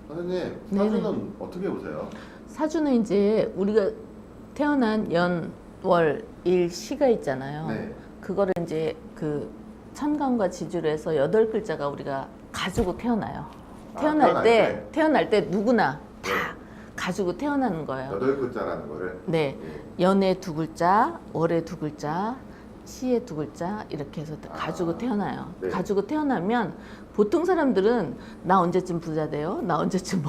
선생님, 네네. 사주는 어떻게 보세요? 사주는 이제 우리가 태어난 연, 월, 일, 시가 있잖아요. 네. 그거를 이제 그 천간과 지주로 해서 8글자가 우리가 가지고 태어나요. 태어날 때 누구나 다 가지고 태어나는 거예요. 8글자라는 거를. 네. 연에 2글자, 월에 2글자, 시에 2글자 이렇게 해서 가지고 태어나요. 네. 가지고 태어나면 보통 사람들은 나 언제쯤 부자 돼요? 나 언제쯤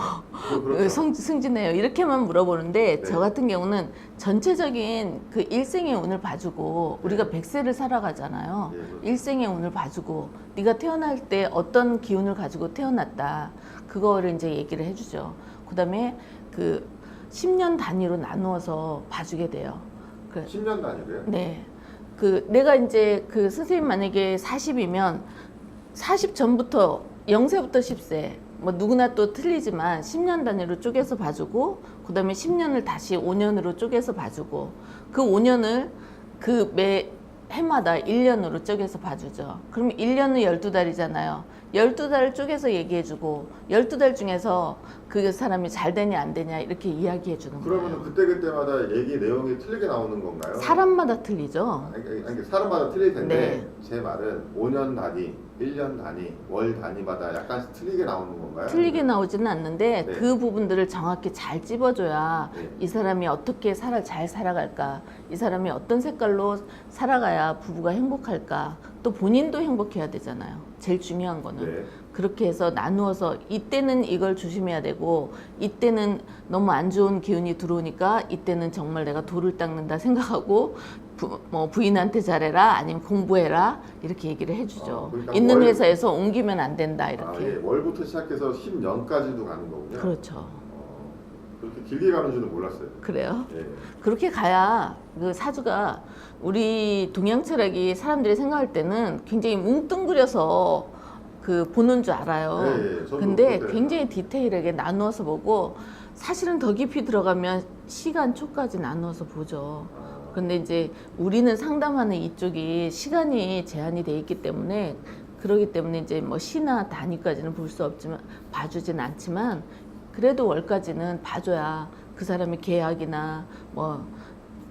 그렇죠. 승진해요? 이렇게만 물어보는데 네. 저 같은 경우는 전체적인 그 일생의 운을 봐주고 우리가 100세를 살아가잖아요. 네. 일생의 운을 봐주고 네가 태어날 때 어떤 기운을 가지고 태어났다. 그거를 이제 얘기를 해주죠. 그 다음에 그 10년 단위로 나누어서 봐주게 돼요. 10년 단위로요? 네. 그 내가 이제 그 선생님 만약에 40이면 40 전부터 0세부터 10세 뭐 누구나 또 틀리지만 10년 단위로 쪼개서 봐주고 그 다음에 10년을 다시 5년으로 쪼개서 봐주고 그 5년을 그 매 해마다 1년으로 쪼개서 봐주죠. 그럼 1년은 12달이잖아요. 12달을 쪼개서 얘기해주고 12달 중에서 그 사람이 잘 되냐 안 되냐 이렇게 이야기해주는 거예요. 그러면 그때그때마다 얘기 내용이 틀리게 나오는 건가요? 사람마다 틀리죠. 아니, 사람마다 틀릴 텐데 네. 제 말은 5년 단위, 1년 단위, 월 단위마다 약간씩 틀리게 나오는 건가요? 틀리게 나오지는 않는데 네. 그 부분들을 정확히 잘 찝어줘야 네. 이 사람이 어떻게 잘 살아갈까, 이 사람이 어떤 색깔로 살아가야 부부가 행복할까, 또 본인도 행복해야 되잖아요. 제일 중요한 거는. 네. 그렇게 해서 나누어서 이때는 이걸 조심해야 되고 이때는 너무 안 좋은 기운이 들어오니까 이때는 정말 내가 돌을 닦는다 생각하고 부인한테 잘해라 아니면 공부해라 이렇게 얘기를 해주죠. 그러니까 있는 회사에서 옮기면 안 된다 이렇게. 예. 월부터 시작해서 10년까지도 가는 거군요. 그렇죠. 그렇게 길게 가는 줄은 몰랐어요. 그래요. 예. 그렇게 가야 그 사주가 우리 동양 철학이 사람들이 생각할 때는 굉장히 뭉뚱그려서 그 보는 줄 알아요. 예, 저도 근데 그때 굉장히 디테일하게 나누어서 보고 사실은 더 깊이 들어가면 시간 초까지 나누어서 보죠. 근데 이제 우리는 상담하는 이쪽이 시간이 제한이 돼 있기 때문에 그러기 때문에 이제 뭐 시나 단위까지는 볼 수 없지만 봐주진 않지만 그래도 월까지는 봐줘야 그 사람의 계약이나 뭐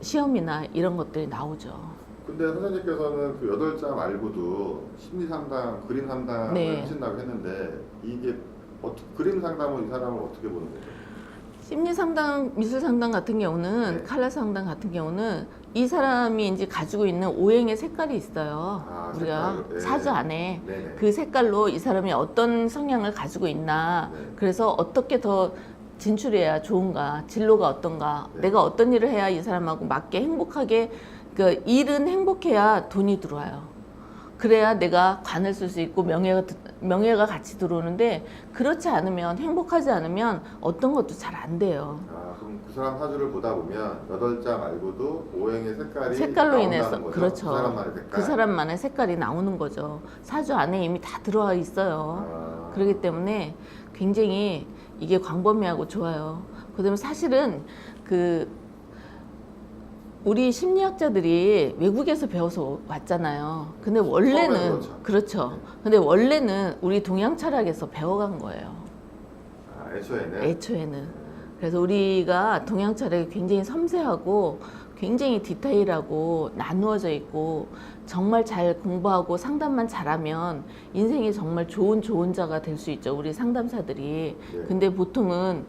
시험이나 이런 것들이 나오죠. 근데 선생님께서는 그 8자 말고도 심리 상담, 그림 상담을 네. 하신다고 했는데 이게 그림 상담은 이 사람을 어떻게 보는 거죠? 심리 상담, 미술 상담 같은 경우는 네. 칼라 상담 같은 경우는 이 사람이 이제 가지고 있는 오행의 색깔이 있어요. 우리가 색깔, 네. 사주 안에 네네. 그 색깔로 이 사람이 어떤 성향을 가지고 있나, 네. 그래서 어떻게 더 진출해야 좋은가, 진로가 어떤가, 네. 내가 어떤 일을 해야 이 사람하고 맞게 행복하게, 그 일은 행복해야 돈이 들어와요. 그래야 내가 관을 쓸 수 있고 명예가 같이 들어오는데 그렇지 않으면 행복하지 않으면 어떤 것도 잘 안 돼요. 그럼 그 사람 사주를 보다 보면 8자 말고도 오행의 색깔로 나온다는 인해서 거죠? 그렇죠. 그 사람만의 색깔. 그 사람만의 색깔이 나오는 거죠. 사주 안에 이미 다 들어와 있어요. 그렇기 때문에 굉장히 이게 광범위하고 좋아요. 그다음에 사실은 그 우리 심리학자들이 외국에서 배워서 왔잖아요. 근데 원래는 그렇죠. 근데 원래는 우리 동양 철학에서 배워간 거예요. 애초에는. 그래서 우리가 동양 철학이 굉장히 섬세하고 굉장히 디테일하고 나누어져 있고 정말 잘 공부하고 상담만 잘하면 인생이 정말 좋은 자가 될 수 있죠. 우리 상담사들이. 네. 근데 보통은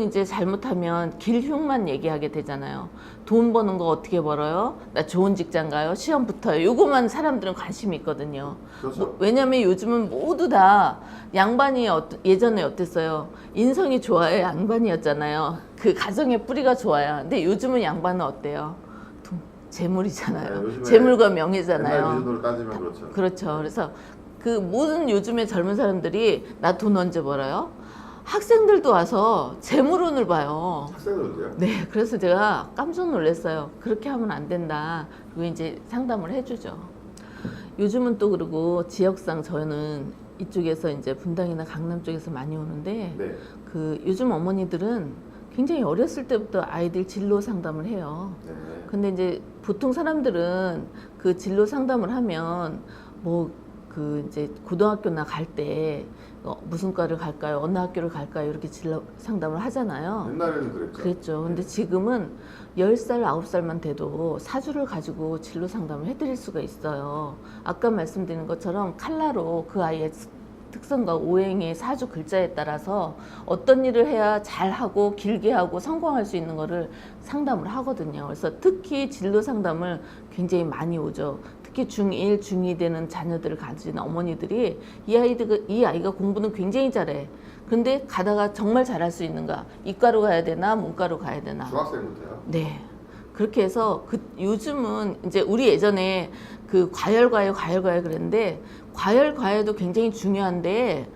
이제 잘못하면 길흉만 얘기하게 되잖아요. 돈 버는 거 어떻게 벌어요? 나 좋은 직장 가요? 시험 붙어요? 요거만 사람들은 관심이 있거든요. 그렇죠. 왜냐면 요즘은 모두 다 양반이 예전에 어땠어요? 인성이 좋아야 양반이었잖아요. 그 가정의 뿌리가 좋아야. 근데 요즘은 양반은 어때요? 재물이잖아요. 네, 재물과 옛날 명예잖아요. 기준으로 따지면 그렇죠. 그렇죠. 그래서 그 모든 요즘의 젊은 사람들이 나 돈 언제 벌어요? 학생들도 와서 재물운을 봐요. 학생들도요? 네, 그래서 제가 깜짝 놀랐어요. 그렇게 하면 안 된다. 그리고 이제 상담을 해주죠. 요즘은 또 그리고 지역상 저는 이쪽에서 이제 분당이나 강남 쪽에서 많이 오는데 네. 그 요즘 어머니들은 굉장히 어렸을 때부터 아이들 진로 상담을 해요. 네. 근데 이제 보통 사람들은 그 진로 상담을 하면 뭐 그 이제 고등학교나 갈 때 무슨 과를 갈까요? 어느 학교를 갈까요? 이렇게 진로 상담을 하잖아요. 옛날에는 그랬죠. 그랬죠. 근데 지금은 10살, 9살만 돼도 사주를 가지고 진로 상담을 해드릴 수가 있어요. 아까 말씀드린 것처럼 칼라로 그 아이의 특성과 오행의 사주 글자에 따라서 어떤 일을 해야 잘하고 길게 하고 성공할 수 있는 거를 상담을 하거든요. 그래서 특히 진로 상담을 굉장히 많이 오죠. 특히 중1, 중2 되는 자녀들을 가진 어머니들이 이 아이가 공부는 굉장히 잘해. 근데 가다가 정말 잘할 수 있는가? 이과로 가야 되나? 문과로 가야 되나? 중학생부터요? 네. 그렇게 해서 요즘은 이제 우리 예전에 그 과열과외 그랬는데 과열과외도 굉장히 중요한데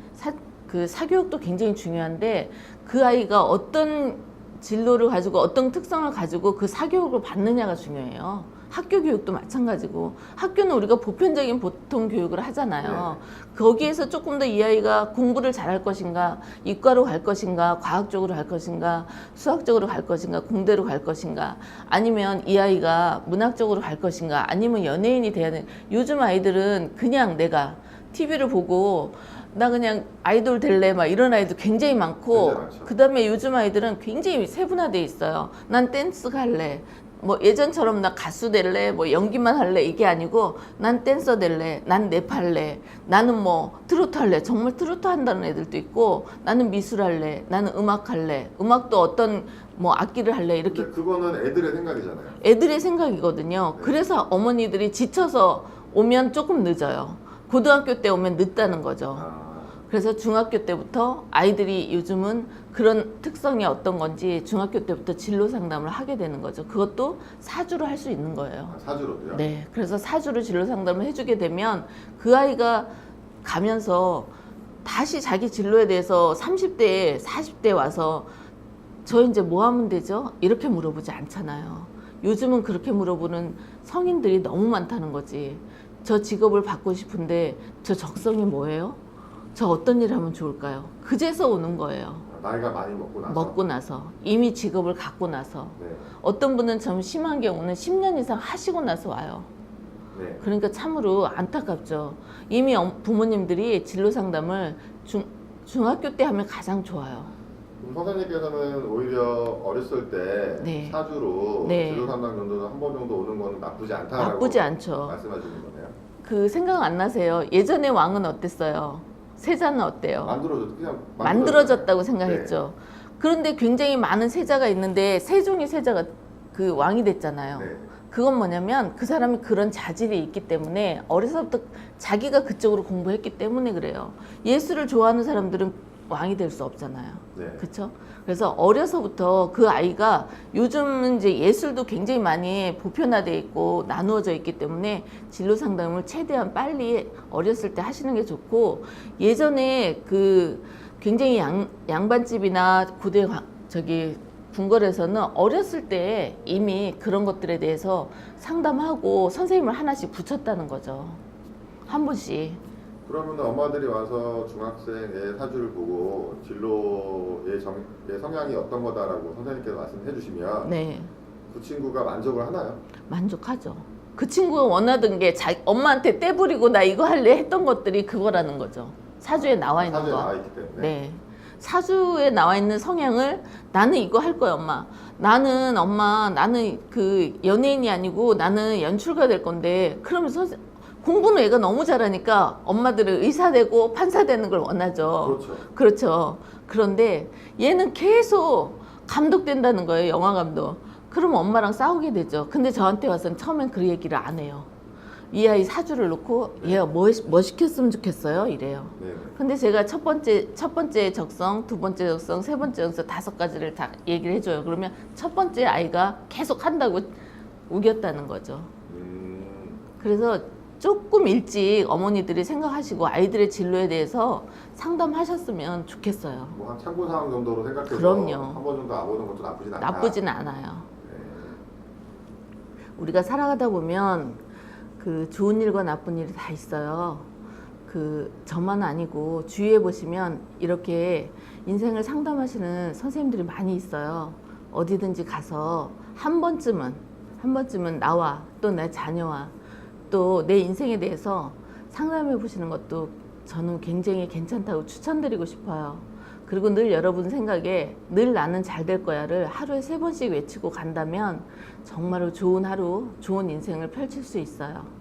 그 사교육도 굉장히 중요한데 그 아이가 어떤 진로를 가지고 어떤 특성을 가지고 그 사교육을 받느냐가 중요해요. 학교 교육도 마찬가지고 학교는 우리가 보편적인 보통 교육을 하잖아요. 거기에서 조금 더 이 아이가 공부를 잘할 것인가, 이과로 갈 것인가, 과학적으로 갈 것인가, 수학적으로 갈 것인가, 공대로 갈 것인가, 아니면 이 아이가 문학적으로 갈 것인가, 아니면 연예인이 돼야 되는. 요즘 아이들은 그냥 내가 TV를 보고 나 그냥 아이돌 될래 막 이런 아이도 굉장히 많고, 그다음에 요즘 아이들은 굉장히 세분화돼 있어요. 난 댄스 갈래. 뭐 예전처럼 나 가수 될래, 뭐 연기만 할래 이게 아니고 난 댄서 될래, 난 랩 할래, 나는 뭐 트로트 할래. 정말 트로트 한다는 애들도 있고, 나는 미술 할래, 나는 음악 할래. 음악도 어떤 뭐 악기를 할래 이렇게. 근데 그거는 애들의 생각이잖아요. 애들의 생각이거든요. 그래서 어머니들이 지쳐서 오면 조금 늦어요. 고등학교 때 오면 늦다는 거죠. 그래서 중학교 때부터 아이들이 요즘은 그런 특성이 어떤 건지 중학교 때부터 진로 상담을 하게 되는 거죠. 그것도 사주로 할 수 있는 거예요. 사주로도요? 네. 그래서 사주로 진로 상담을 해주게 되면 그 아이가 가면서 다시 자기 진로에 대해서 30대, 40대 와서 저 이제 뭐 하면 되죠? 이렇게 물어보지 않잖아요. 요즘은 그렇게 물어보는 성인들이 너무 많다는 거지. 저 직업을 받고 싶은데 저 적성이 뭐예요? 저 어떤 일 하면 좋을까요? 그제서 오는 거예요. 나이가 많이 먹고 나서? 먹고 나서. 이미 직업을 갖고 나서. 네. 어떤 분은 좀 심한 경우는 10년 이상 하시고 나서 와요. 네. 그러니까 참으로 안타깝죠. 이미 부모님들이 진로 상담을 중학교 때 하면 가장 좋아요. 그럼 선생님께서는 오히려 어렸을 때 네. 사주로 네. 진로 상담 정도는 한 번 정도 오는 거는 나쁘지 않다라고 나쁘지 않죠. 말씀하시는 거네요. 그 생각 안 나세요? 예전에 왕은 어땠어요? 세자는 어때요? 그냥 만들어졌다고 생각했죠. 그런데 굉장히 많은 세자가 있는데 세종이 세자가 그 왕이 됐잖아요. 네. 그건 뭐냐면 그 사람이 그런 자질이 있기 때문에 어려서부터 자기가 그쪽으로 공부했기 때문에 그래요. 예술을 좋아하는 사람들은 왕이 될 수 없잖아요. 네. 그렇죠? 그래서 어려서부터 그 아이가 요즘은 이제 예술도 굉장히 많이 보편화돼 있고 나누어져 있기 때문에 진로 상담을 최대한 빨리 어렸을 때 하시는 게 좋고, 예전에 그 굉장히 양반집이나 고대 궁궐에서는 어렸을 때 이미 그런 것들에 대해서 상담하고 선생님을 하나씩 붙였다는 거죠. 한 분씩. 그러면 엄마들이 와서 중학생의 사주를 보고 진로의 성향이 어떤 거다라고 선생님께서 말씀해 주시면 네. 그 친구가 만족을 하나요? 만족하죠. 그 친구가 원하던 게 엄마한테 떼부리고 나 이거 할래 했던 것들이 그거라는 거죠. 사주에 나와 있는 사주에 거. 나와 있기 때문에. 네. 사주에 나와 있는 성향을 나는 이거 할 거야, 엄마. 나는 그 연예인이 아니고 나는 연출가 될 건데, 그러면서 공부는 애가 너무 잘하니까 엄마들은 의사 되고 판사 되는 걸 원하죠. 그렇죠. 그렇죠. 그런데 얘는 계속 감독 된다는 거예요, 영화 감독. 그럼 엄마랑 싸우게 되죠. 근데 저한테 와서는 처음엔 그 얘기를 안 해요. 이 아이 사주를 놓고 얘가 뭐 시켰으면 좋겠어요? 이래요. 네. 근데 제가 첫 번째 적성, 두 번째 적성, 세 번째 적성 5가지를 다 얘기를 해줘요. 그러면 첫 번째 아이가 계속 한다고 우겼다는 거죠. 그래서 조금 일찍 어머니들이 생각하시고 아이들의 진로에 대해서 상담하셨으면 좋겠어요. 뭐 한 참고 사항 정도로 생각해서 그럼요. 한 번 정도 와보는 것도 나쁘진 않다. 나쁘진 않아요. 네. 우리가 살아가다 보면 그 좋은 일과 나쁜 일이 다 있어요. 그 저만 아니고 주위에 보시면 이렇게 인생을 상담하시는 선생님들이 많이 있어요. 어디든지 가서 한 번쯤은 나와 또 내 자녀와 또 내 인생에 대해서 상담해 보시는 것도 저는 굉장히 괜찮다고 추천드리고 싶어요. 그리고 늘 여러분 생각에 늘 나는 잘 될 거야를 하루에 3번씩 외치고 간다면 정말로 좋은 하루, 좋은 인생을 펼칠 수 있어요.